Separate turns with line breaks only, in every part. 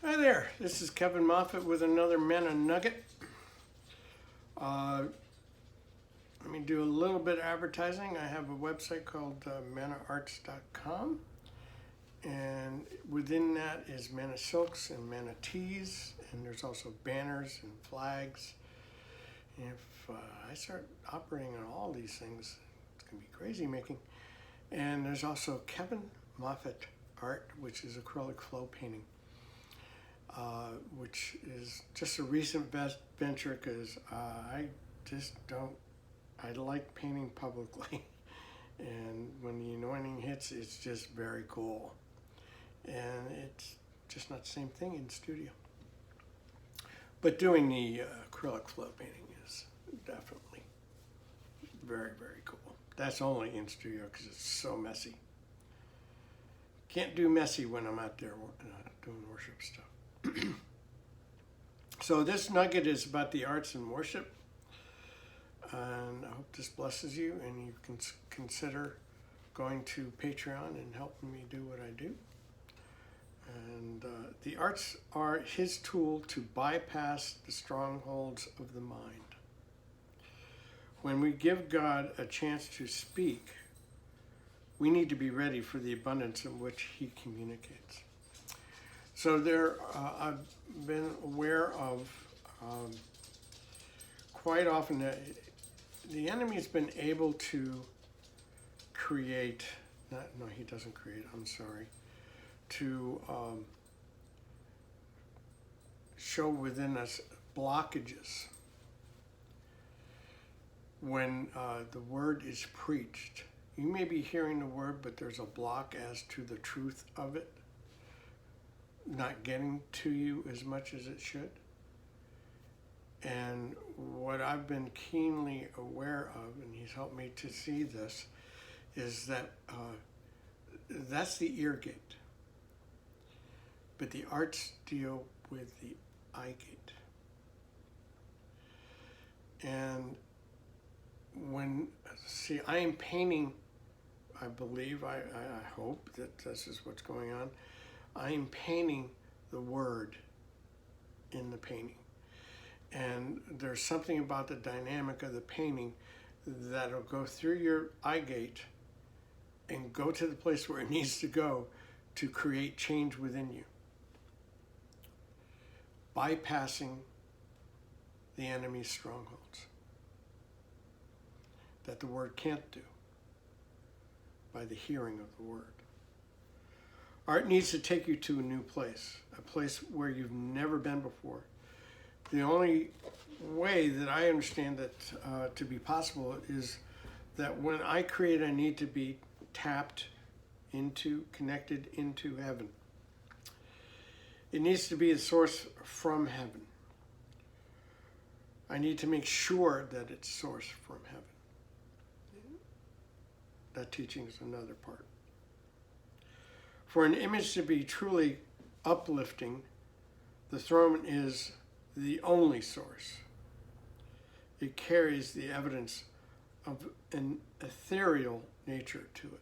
Hi there, this is Kevin Moffat with another Manna Nugget. Uh, Let me do a little bit of advertising. I have a website called mannaarts.com, and within that is Manna Silks and Manna Tees, and there's also banners and flags. And if I start operating on all these things, it's going to be crazy making. And there's also Kevin Moffat Art, which is acrylic flow painting. Which is just a recent venture because I just don't, I like painting publicly. And when the anointing hits, it's just very cool. And it's just not the same thing in studio. But doing the acrylic flow painting is definitely very, very cool. That's only in studio because it's so messy. Can't do messy when I'm out there doing worship stuff. So this nugget is about the arts and worship, and I hope this blesses you and you can consider going to Patreon and helping me do what I do. And the arts are his tool to bypass the strongholds of the mind. When we give God a chance to speak, we need to be ready for the abundance in which he communicates. So I've been aware of quite often that the enemy's been able to create, no, he doesn't create, I'm sorry, to show within us blockages when the word is preached. You may be hearing the word, but there's a block as to the truth of it not getting to you as much as it should. And what I've been keenly aware of, and he's helped me to see this, is that that's the ear gate. But the arts deal with the eye gate. And I am painting, I believe, I hope that this is what's going on. I am painting the word in the painting. And there's something about the dynamic of the painting that'll go through your eye gate and go to the place where it needs to go to create change within you, bypassing the enemy's strongholds that the word can't do by the hearing of the word. Art needs to take you to a new place, a place where you've never been before. The only way that I understand that to be possible is that when I create, I need to be tapped into, connected into heaven. It needs to be a source from heaven. I need to make sure that it's sourced from heaven. That teaching is another part. For an image to be truly uplifting, the throne is the only source. It carries the evidence of an ethereal nature to it.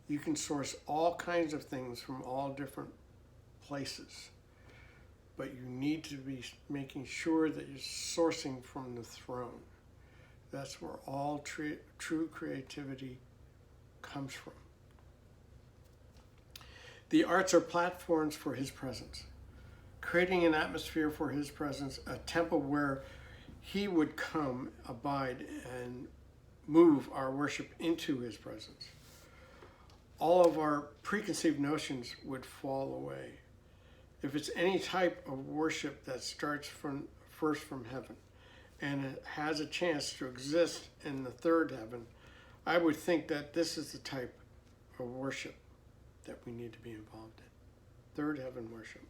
You can source all kinds of things from all different places, but you need to be making sure that you're sourcing from the throne. That's where all true creativity comes from. The arts are platforms for his presence, creating an atmosphere for his presence, a temple where he would come, abide, and move our worship into his presence. All of our preconceived notions would fall away. If it's any type of worship that starts first from heaven and it has a chance to exist in the third heaven, I would think that this is the type of worship that we need to be involved in. Third heaven worship.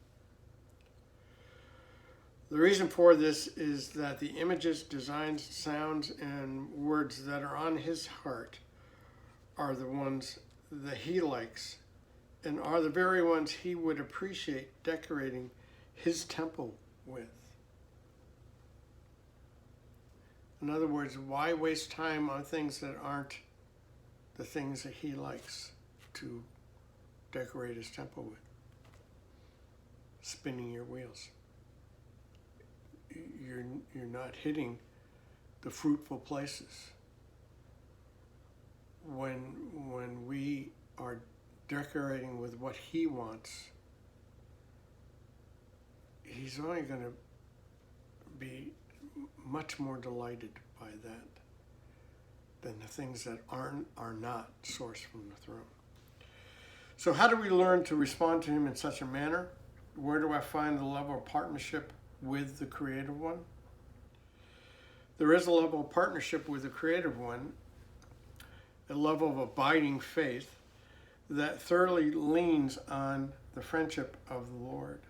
The reason for this is that the images, designs, sounds, and words that are on his heart are the ones that he likes and are the very ones he would appreciate decorating his temple with. In other words, why waste time on things that aren't the things that he likes to decorate his temple with? spinning your wheels. You're not hitting the fruitful places. When we are decorating with what he wants, he's only going to be much more delighted by that than the things that are not sourced from the throne. So how do we learn to respond to him in such a manner? Where do I find the level of partnership with the Creative One? There is a level of partnership with the Creative One, a level of abiding faith that thoroughly leans on the friendship of the Lord.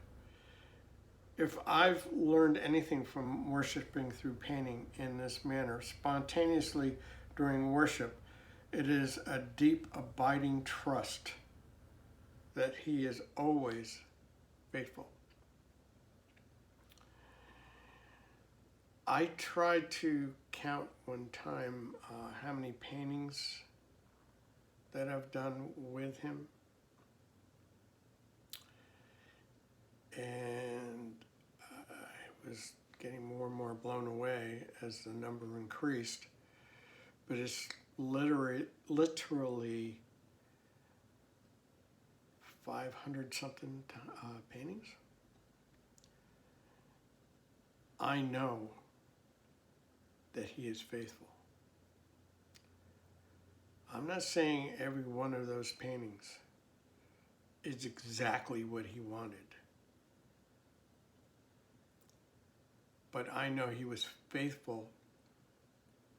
If I've learned anything from worshiping through painting in this manner, spontaneously during worship, it is a deep, abiding trust that he is always faithful. I tried to count one time how many paintings that I've done with him. And I was getting more and more blown away as the number increased. But it's literally 500 something paintings. I know that he is faithful. I'm not saying every one of those paintings is exactly what he wanted. But I know he was faithful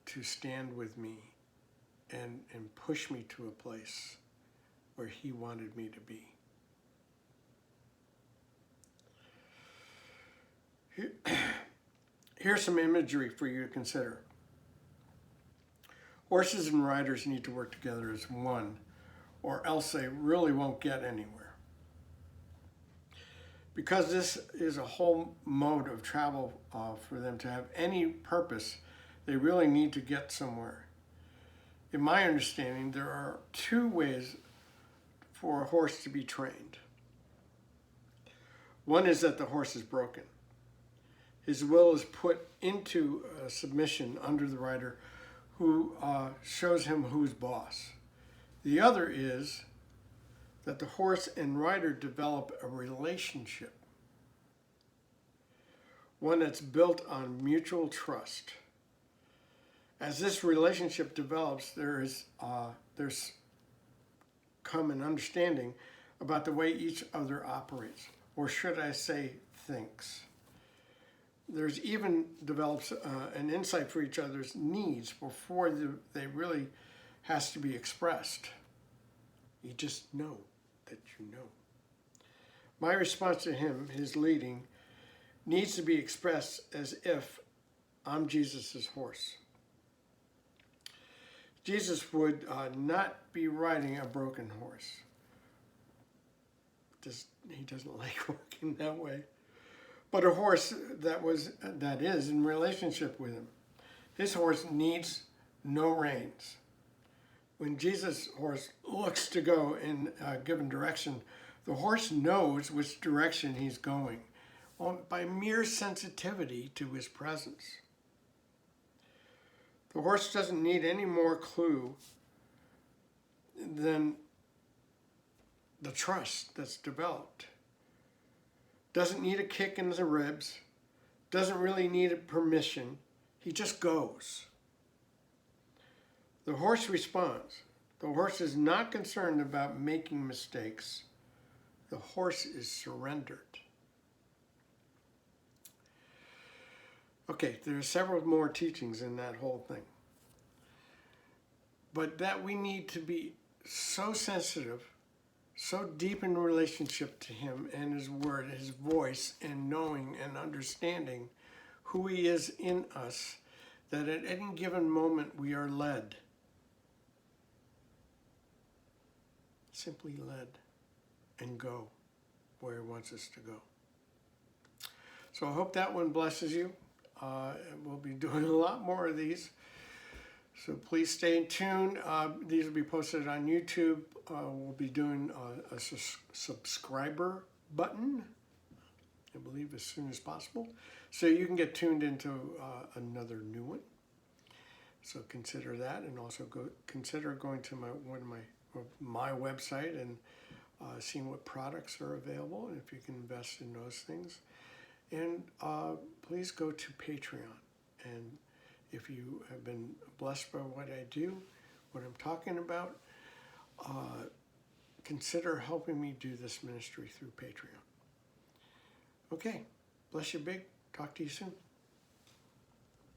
to stand with me and push me to a place where he wanted me to be. Here's some imagery for you to consider. Horses and riders need to work together as one, or else they really won't get anywhere. Because this is a whole mode of travel for them to have any purpose, they really need to get somewhere. In my understanding, there are two ways for a horse to be trained. One is that the horse is broken. His will is put into submission under the rider, who shows him who's boss. The other is that the horse and rider develop a relationship, one that's built on mutual trust. As this relationship develops, there's common understanding about the way each other operates, or should I say thinks. There's even develops an insight for each other's needs before they really has to be expressed. You just know that you know. My response to him, his leading, needs to be expressed as if I'm Jesus' horse. Jesus would not be riding a broken horse. He doesn't like working that way. But a horse that is in relationship with him. His horse needs no reins. When Jesus' horse looks to go in a given direction, the horse knows which direction he's going by mere sensitivity to his presence. The horse doesn't need any more clue than the trust that's developed. Doesn't need a kick in the ribs, doesn't really need a permission. He just goes. The horse responds. The horse is not concerned about making mistakes. The horse is surrendered. Okay, there are several more teachings in that whole thing. But that we need to be so sensitive, so deep in relationship to him and his word, his voice, and knowing and understanding who he is in us, that at any given moment we are led. Simply led and go where he wants us to go. So I hope that one blesses you. We'll be doing a lot more of these. So please stay tuned. These will be posted on YouTube. We'll be doing a subscriber button. I believe as soon as possible, so you can get tuned into another new one. So consider that, and also consider going to my website and seeing what products are available, and if you can invest in those things. And please go to Patreon. And if you have been blessed by what I do, what I'm talking about, consider helping me do this ministry through Patreon. Okay, bless you big. Talk to you soon.